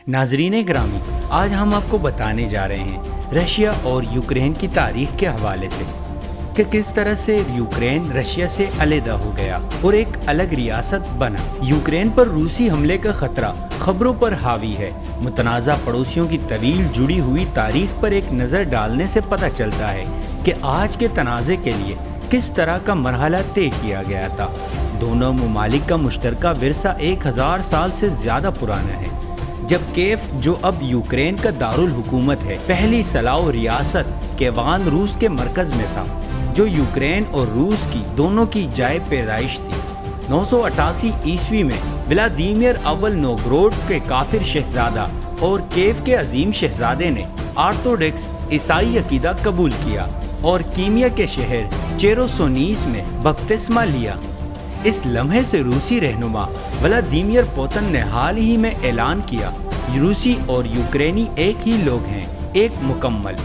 ناظرین گرامی، آج ہم آپ کو بتانے جا رہے ہیں رشیا اور یوکرین کی تاریخ کے حوالے سے کہ کس طرح سے یوکرین رشیا سے علیحدہ ہو گیا اور ایک الگ ریاست بنا۔ یوکرین پر روسی حملے کا خطرہ خبروں پر حاوی ہے۔ متنازع پڑوسیوں کی طویل جڑی ہوئی تاریخ پر ایک نظر ڈالنے سے پتہ چلتا ہے کہ آج کے تنازع کے لیے کس طرح کا مرحلہ طے کیا گیا تھا۔ دونوں ممالک کا مشترکہ ورثہ 1000 سال سے زیادہ پرانا ہے، جب کیف جو اب یوکرین کا دارالحکومت ہے پہلی صلاح ریاست کیوان روس کے مرکز میں تھا، جو یوکرین اور روس کی دونوں کی جائے پیدائش تھی۔ 988 عیسوی میں ولادیمیر اول نوگروڈ کے کافر شہزادہ اور کیف کے عظیم شہزادے نے آرتھوڈکس عیسائی عقیدہ قبول کیا اور کیمیا کے شہر چیروسونیس میں بپتسمہ لیا۔ اس لمحے سے روسی رہنما ولادیمیر پوتن نے حال ہی میں اعلان کیا، روسی اور یوکرینی ایک ہی لوگ ہیں، ایک مکمل۔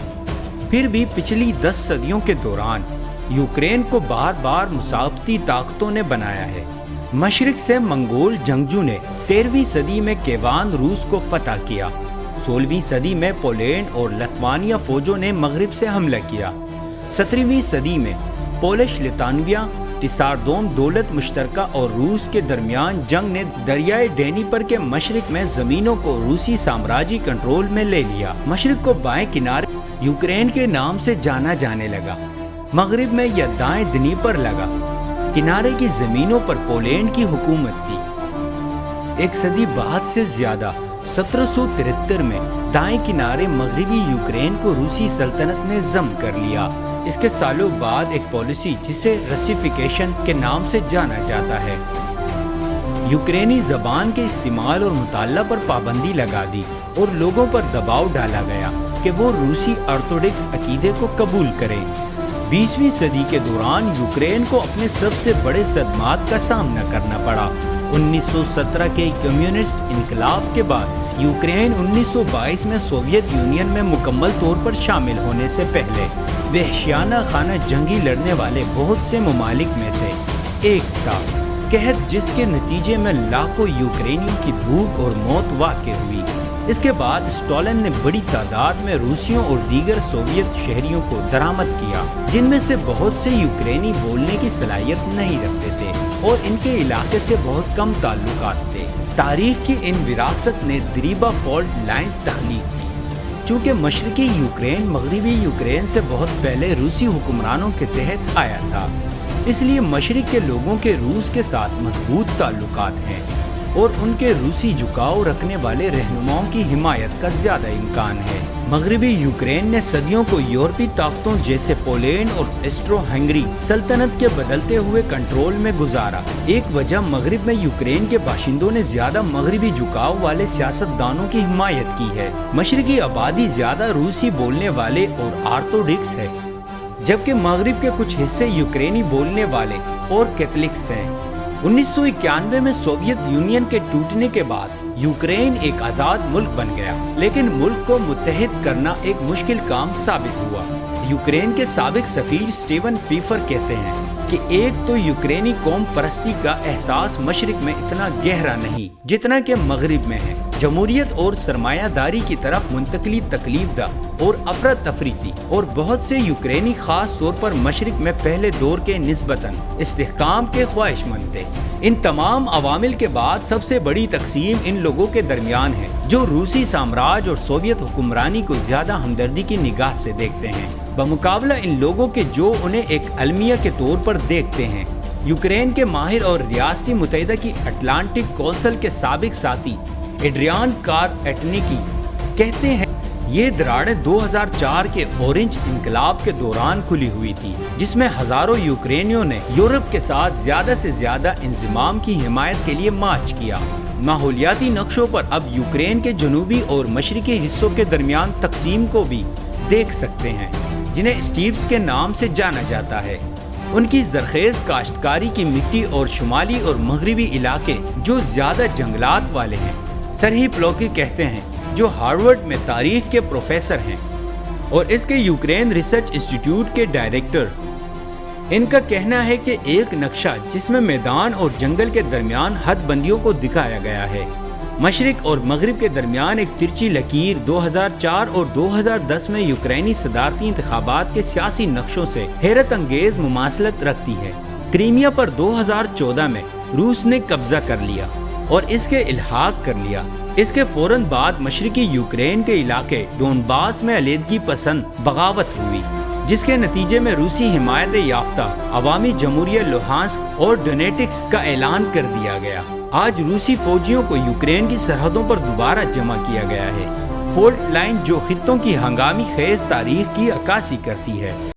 پھر بھی پچھلی 10 صدیوں کے دوران یوکرین کو بار بار مساوتی طاقتوں نے بنایا ہے۔ مشرق سے منگول جنگجو نے 13ویں صدی میں کیوان روس کو فتح کیا۔ 16ویں صدی میں پولینڈ اور لتوانیا فوجوں نے مغرب سے حملہ کیا۔ 17ویں صدی میں پولش لتانویا ٹساردوم دولت مشترکہ اور روس کے درمیان جنگ نے دریائے ڈینیپر کے مشرق میں زمینوں کو روسی سامراجی کنٹرول میں لے لیا۔ مشرق کو بائیں کنارے یوکرین کے نام سے جانا جانے لگا، مغرب میں یہ دائیں دنیپر لگا۔ کنارے کی زمینوں پر پولینڈ کی حکومت تھی۔ ایک صدی بعد سے زیادہ 1773 میں دائیں کنارے مغربی یوکرین کو روسی سلطنت نے ضم کر لیا۔ اس کے سالوں بعد ایک پالیسی جسے رسیفیکیشن کے نام سے جانا جاتا ہے، یوکرینی زبان کے استعمال اور مطالعہ پر پابندی لگا دی اور لوگوں پر دباؤ ڈالا گیا کہ وہ روسی آرتھوڈکس عقیدے کو قبول کریں۔ 20ویں صدی کے دوران یوکرین کو اپنے سب سے بڑے صدمات کا سامنا کرنا پڑا۔ 1917 کے کمیونسٹ انقلاب کے بعد یوکرین 1922 میں سوویت یونین میں مکمل طور پر شامل ہونے سے پہلے وحشیانہ خانہ جنگی لڑنے والے بہت سے ممالک میں سے ایک تھا، قحط جس کے نتیجے میں لاکھوں یوکرینیوں کی بھوک اور موت واقع ہوئی۔ اس کے بعد اسٹالن نے بڑی تعداد میں روسیوں اور دیگر سوویت شہریوں کو درآمد کیا، جن میں سے بہت سے یوکرینی بولنے کی صلاحیت نہیں رکھتے تھے اور ان کے علاقے سے بہت کم تعلقات تھے۔ تاریخ کی ان وراثت نے دریبا فالٹ لائنز تخلیق کی۔ چونکہ مشرقی یوکرین مغربی یوکرین سے بہت پہلے روسی حکمرانوں کے تحت آیا تھا، اس لیے مشرق کے لوگوں کے روس کے ساتھ مضبوط تعلقات ہیں اور ان کے روسی جھکاؤ رکھنے والے رہنماؤں کی حمایت کا زیادہ امکان ہے۔ مغربی یوکرین نے صدیوں کو یورپی طاقتوں جیسے پولینڈ اور اسٹرو ہنگری سلطنت کے بدلتے ہوئے کنٹرول میں گزارا۔ ایک وجہ مغرب میں یوکرین کے باشندوں نے زیادہ مغربی جھکاؤ والے سیاستدانوں کی حمایت کی ہے۔ مشرقی آبادی زیادہ روسی بولنے والے اور آرتھوڈکس ہے، جبکہ مغرب کے کچھ حصے یوکرینی بولنے والے اور کیتھولکس ہیں۔ 1991 میں سوویت یونین کے ٹوٹنے کے بعد یوکرین ایک آزاد ملک بن گیا، لیکن ملک کو متحد کرنا ایک مشکل کام ثابت ہوا۔ یوکرین کے سابق سفیر سٹیون پیفر کہتے ہیں کہ ایک تو یوکرینی قوم پرستی کا احساس مشرق میں اتنا گہرا نہیں جتنا کہ مغرب میں ہے۔ جمہوریت اور سرمایہ داری کی طرف منتقلی تکلیف دہ اور افراتفری تھی، اور بہت سے یوکرینی خاص طور پر مشرق میں پہلے دور کے نسبتاً استحکام کے خواہش مند تھے۔ ان تمام عوامل کے بعد سب سے بڑی تقسیم ان لوگوں کے درمیان ہے جو روسی سامراج اور سوویت حکمرانی کو زیادہ ہمدردی کی نگاہ سے دیکھتے ہیں بمقابلہ ان لوگوں کے جو انہیں ایک المیہ کے طور پر دیکھتے ہیں۔ یوکرین کے ماہر اور ریاستی متحدہ کی اٹلانٹک کونسل کے سابق ساتھی ایڈریان کار ایٹنیکی کہتے ہیں یہ دراڑیں 2004 کے اورنج انقلاب کے دوران کھلی ہوئی تھی، جس میں ہزاروں یوکرینیوں نے یورپ کے ساتھ زیادہ سے زیادہ انضمام کی حمایت کے لیے مارچ کیا۔ ماحولیاتی نقشوں پر اب یوکرین کے جنوبی اور مشرقی حصوں کے درمیان تقسیم کو بھی دیکھ سکتے ہیں، جنہیں اسٹیپس کے نام سے جانا جاتا ہے۔ ان کی زرخیز کاشتکاری کی مٹی اور شمالی اور مغربی علاقے جو زیادہ جنگلات والے ہیں۔ سرہی پلوکی کہتے ہیں، جو ہارورڈ میں تاریخ کے پروفیسر ہیں اور اس کے یوکرین ریسرچ انسٹیٹیوٹ کے ڈائریکٹر، ان کا کہنا ہے کہ ایک نقشہ جس میں میدان اور جنگل کے درمیان حد بندیوں کو دکھایا گیا ہے، مشرق اور مغرب کے درمیان ایک ترچھی لکیر 2004 اور 2010 میں یوکرینی صدارتی انتخابات کے سیاسی نقشوں سے حیرت انگیز مماثلت رکھتی ہے۔ کریمیا پر 2014 میں روس نے قبضہ کر لیا اور اس کے الحاق کر لیا۔ اس کے فوراً بعد مشرقی یوکرین کے علاقے ڈونباس میں علیحدگی پسند بغاوت ہوئی، جس کے نتیجے میں روسی حمایت یافتہ عوامی جمہوریہ لوہانسک اور ڈونیٹسک کا اعلان کر دیا گیا۔ آج روسی فوجیوں کو یوکرین کی سرحدوں پر دوبارہ جمع کیا گیا ہے، فولٹ لائن جو خطوں کی ہنگامی خیز تاریخ کی عکاسی کرتی ہے۔